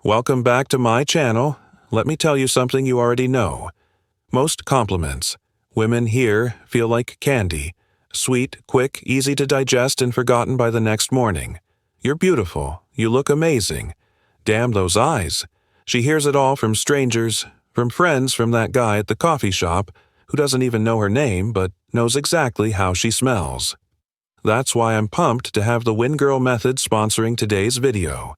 Welcome back to my channel. Let me tell you something you already know. Most compliments. Women here feel like candy. Sweet, quick, easy to digest and forgotten by the next morning. You're beautiful. You look amazing. Damn those eyes. She hears it all from strangers, from friends, from that guy at the coffee shop who doesn't even know her name but knows exactly how she smells. That's why I'm pumped to have the Win Girl Method sponsoring today's video.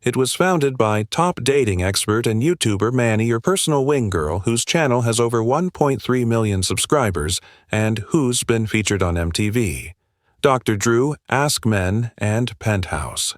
It was founded by top dating expert and YouTuber Manny, your personal wing girl, whose channel has over 1.3 million subscribers and who's been featured on MTV, Dr. Drew, Ask Men, and Penthouse.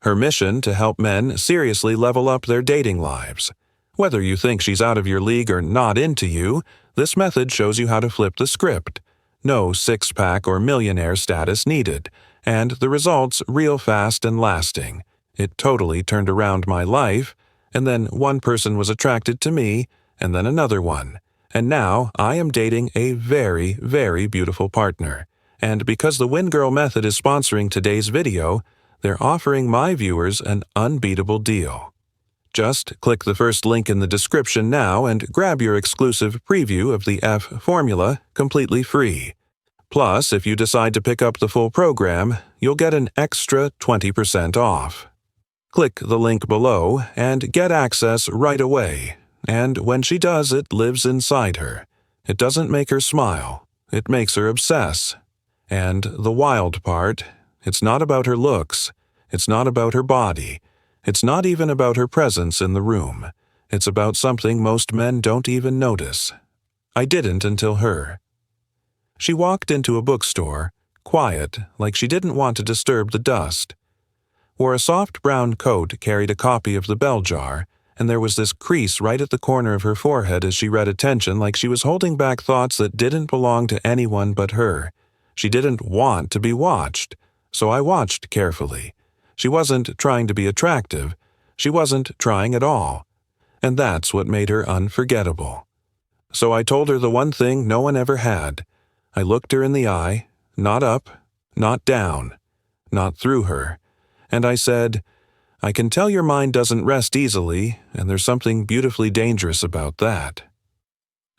Her mission to help men seriously level up their dating lives. Whether you think she's out of your league or not into you, this method shows you how to flip the script. No six-pack or millionaire status needed, and the results real fast and lasting. It totally turned around my life, and then one person was attracted to me, and then another one. And now I am dating a very, very beautiful partner. And because the Win Girl Method is sponsoring today's video, they're offering my viewers an unbeatable deal. Just click the first link in the description now and grab your exclusive preview of the F formula completely free. Plus, if you decide to pick up the full program, you'll get an extra 20% off. Click the link below and get access right away. And when she does, it lives inside her. It doesn't make her smile. It makes her obsess. And the wild part, it's not about her looks. It's not about her body. It's not even about her presence in the room. It's about something most men don't even notice. I didn't until her. She walked into a bookstore, quiet, like she didn't want to disturb the dust. Wore a soft brown coat, carried a copy of the Bell Jar, and there was this crease right at the corner of her forehead as she read attention, like she was holding back thoughts that didn't belong to anyone but her. She didn't want to be watched, so I watched carefully. She wasn't trying to be attractive. She wasn't trying at all. And that's what made her unforgettable. So I told her the one thing no one ever had. I looked her in the eye, not up, not down, not through her. And I said, I can tell your mind doesn't rest easily, and there's something beautifully dangerous about that.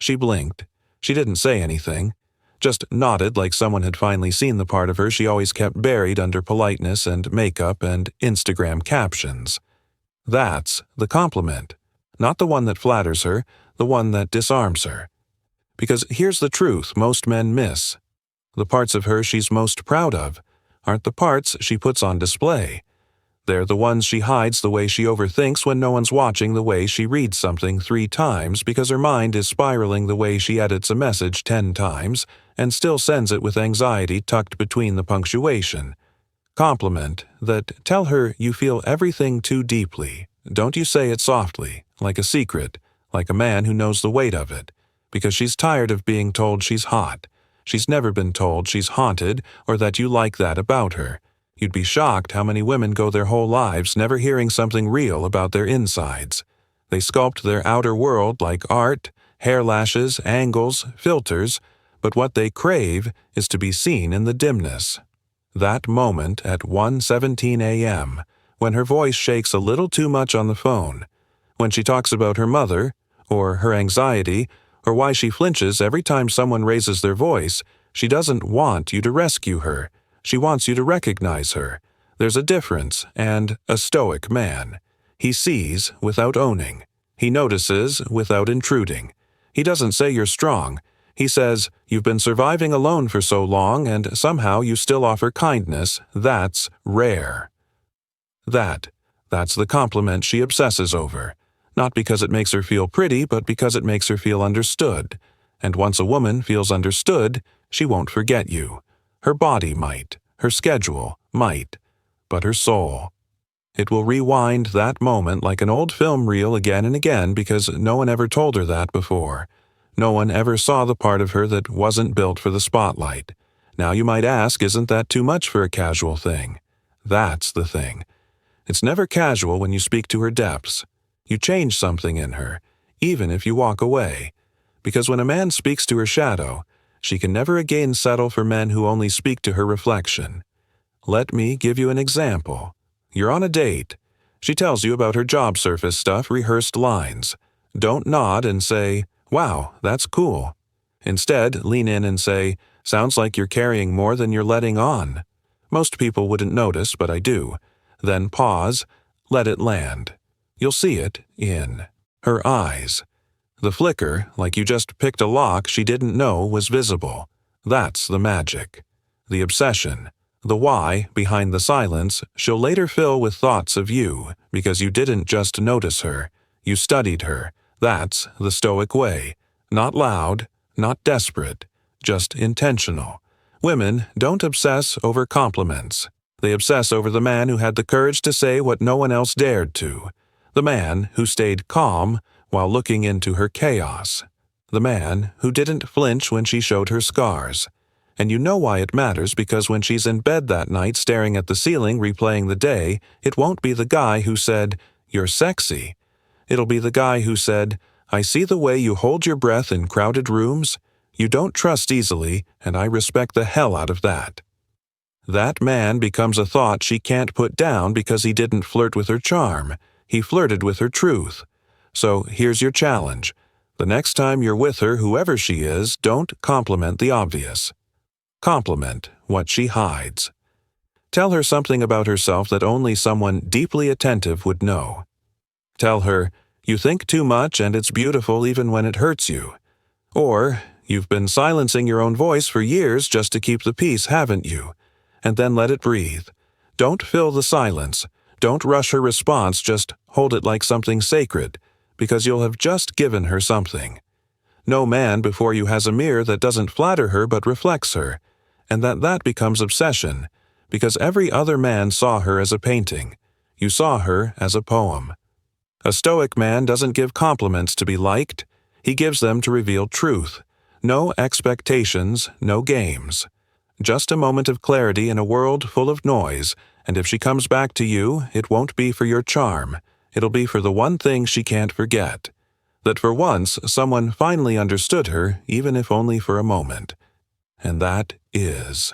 She blinked. She didn't say anything, just nodded like someone had finally seen the part of her she always kept buried under politeness and makeup and Instagram captions. That's the compliment, not the one that flatters her, the one that disarms her. Because here's the truth most men miss. The parts of her she's most proud of aren't the parts she puts on display. They're the ones she hides the way she overthinks when no one's watching, the way she reads something 3 times because her mind is spiraling, the way she edits a message 10 times and still sends it with anxiety tucked between the punctuation. Compliment that tell her you feel everything too deeply. Don't you say it softly, like a secret, like a man who knows the weight of it, because she's tired of being told she's hot. She's never been told she's haunted or that you like that about her. You'd be shocked how many women go their whole lives never hearing something real about their insides. They sculpt their outer world like art, hair lashes, angles, filters, but what they crave is to be seen in the dimness. That moment at 1:17 a.m., when her voice shakes a little too much on the phone, when she talks about her mother, or her anxiety, or why she flinches every time someone raises their voice, she doesn't want you to rescue her. She wants you to recognize her. There's a difference, and a Stoic man. He sees without owning. He notices without intruding. He doesn't say you're strong. He says, you've been surviving alone for so long, and somehow you still offer kindness. That's rare. That's the compliment she obsesses over. Not because it makes her feel pretty, but because it makes her feel understood. And once a woman feels understood, she won't forget you. Her body might, her schedule might, but her soul. It will rewind that moment like an old film reel again and again because no one ever told her that before. No one ever saw the part of her that wasn't built for the spotlight. Now you might ask, isn't that too much for a casual thing? That's the thing. It's never casual when you speak to her depths. You change something in her, even if you walk away. Because when a man speaks to her shadow, she can never again settle for men who only speak to her reflection. Let me give you an example. You're on a date. She tells you about her job surface stuff, rehearsed lines. Don't nod and say, "Wow, that's cool." Instead, lean in and say, "Sounds like you're carrying more than you're letting on." Most people wouldn't notice, but I do. Then pause, let it land. You'll see it in her eyes. The flicker, like you just picked a lock she didn't know was visible. That's the magic. The obsession. The why behind the silence she'll later fill with thoughts of you, because you didn't just notice her. You studied her. That's the Stoic way. Not loud, not desperate, just intentional. Women don't obsess over compliments. They obsess over the man who had the courage to say what no one else dared to. The man who stayed calm while looking into her chaos. The man who didn't flinch when she showed her scars. And you know why it matters, because when she's in bed that night staring at the ceiling replaying the day, it won't be the guy who said, "You're sexy." It'll be the guy who said, "I see the way you hold your breath in crowded rooms. You don't trust easily, and I respect the hell out of that." That man becomes a thought she can't put down because he didn't flirt with her charm. He flirted with her truth. So here's your challenge. The next time you're with her, whoever she is, don't compliment the obvious. Compliment what she hides. Tell her something about herself that only someone deeply attentive would know. Tell her, "You think too much and it's beautiful even when it hurts you." Or, "You've been silencing your own voice for years just to keep the peace, haven't you?" And then let it breathe. Don't fill the silence. Don't rush her response, just hold it like something sacred, because you'll have just given her something. No man before you has a mirror that doesn't flatter her but reflects her, and that becomes obsession, because every other man saw her as a painting. You saw her as a poem. A Stoic man doesn't give compliments to be liked. He gives them to reveal truth. No expectations, no games. Just a moment of clarity in a world full of noise, and if she comes back to you, it won't be for your charm. It'll be for the one thing she can't forget. That for once someone finally understood her, even if only for a moment. And that is